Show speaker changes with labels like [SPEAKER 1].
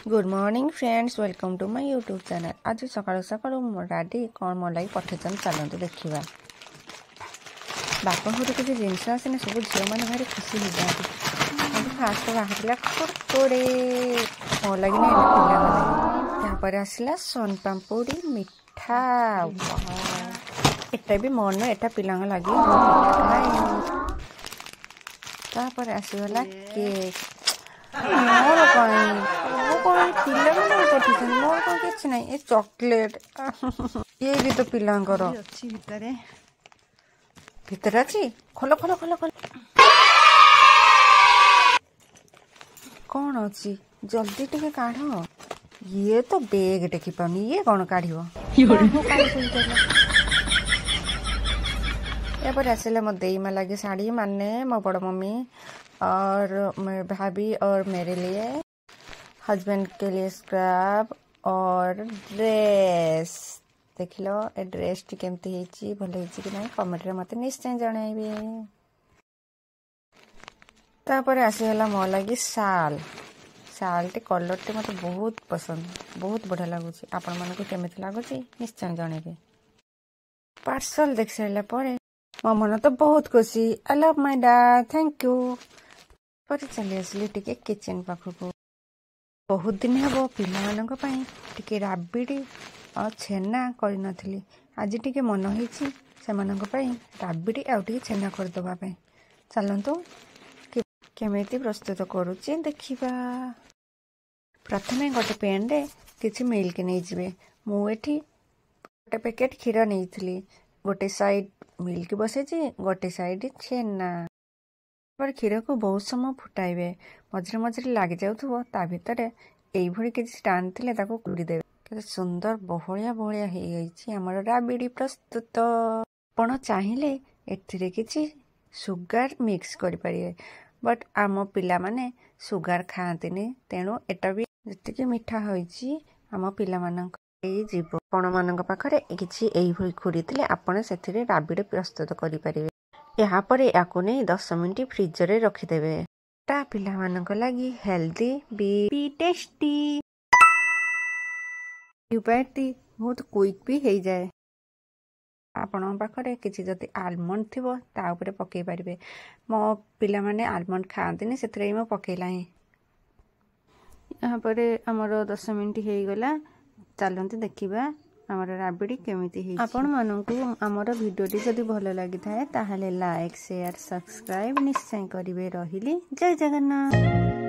[SPEAKER 1] Good morning friends, welcome to my YouTube channel. आज सकाळु सकाळु मो डाडी कौन मो लगी पठेचन चलते देखा। बाप घर किसी जिनस आसने सब झील मैंने भारी खुशी हो जाती। फास्ट बाहर कुरकुरे मो लगी ना पिला लगी आसला सोन पापड़ी मिठा। एटा भी मन एटा पिला लगी आसगला केक मोर पिला मोर कौन किसी ना ये चॉकलेट ये भी तो पिलांकर भितर अच्छी खोल खोल खोल खोल कौन अच्छी जल्दी टे काढ़। ये तो बेग टेकी पानी ये कौन काढ़ यापर आसले मो देई में लगी साड़ी माने मो बड़ मम्मी और मेरे भाभी और मेरे लिए हस्बैंड के लिए स्क्रब और ड्रेस। देख लो ए ड्रेस टी केमती हेची भल हेची कि नहीं कमेंट रे मते निश्चय जणाइबे। तापर आसीगला मो लगी शाल टी कलर टी मते बहुत पसंद, बहुत बढ़िया लगुची। आपण मन को केमिति लागुची निश्चय जणाइबे। पार्सल देख साइला परे मो मन तो बहुत खुशी। I love my dad, thank you. पर चली आसली टिके किचन पाखक। बहुत दिन हे पिला टिके राबिड़ी और छेना कर नथली। आज टिके मन होईची से मानक पई राबिड़ी आ टिके छेना कर दबा पे। चलंतु केमिति प्रस्तुत करूची देखिबा। प्रथमे गोटे पेन रे किछि मिल्क नै जिवे। मु एठी गोटे पैकेट खीर नैथली। गोटे साइड मिल्क बसेची गोटे साइड छेना। पर क्षीर को बहुत समय फुटाइबे। मझे मझे लग जाउथबो ता भितरे एई भली किछि स्टैंड थिले ताको कुड़ी देबे। केते सुंदर बहलिया बहलिया हे जाइछि हमर राबिड़ी प्रस्तुत। आपण चाहिले एथिरे किछि सुगर मिक्स करि परिबे, बट आम पिला माने सुगर खाआंतिनी। तेणु एटा भी जतिके मिठा होइछि आम पिला मानक एई जीव। आपण मानक पाखरे किछि एई भली खुड़ी थिले आपण सेथिरे राबिड़ी प्रस्तुत करि परिबे। यहाँ पर याको नहीं 10 मिनट फ्रिज रे रखिदेवे। ता पिला मानक लगी हेल्दी भी टेस्टी उपायटी बहुत क्विक भी हो जाए। आपण पाखरे किछि जति आलमंड थिबो ता ऊपर पकई पारिबे। मो पिला माने आलमंड खाआंतिनी सेथरे मो पकेला ही। यहाँ पर हमर 10 मिनट हो गला। चलंती देखिबा आमर राबिड़ी केमिति हेछि। आपण मानकु आमर वीडियोटी जदि भल लागि थाए ताहाले लाइक शेयर सब्सक्राइब निश्चय करिवे। रहिली जय जगन्नाथ।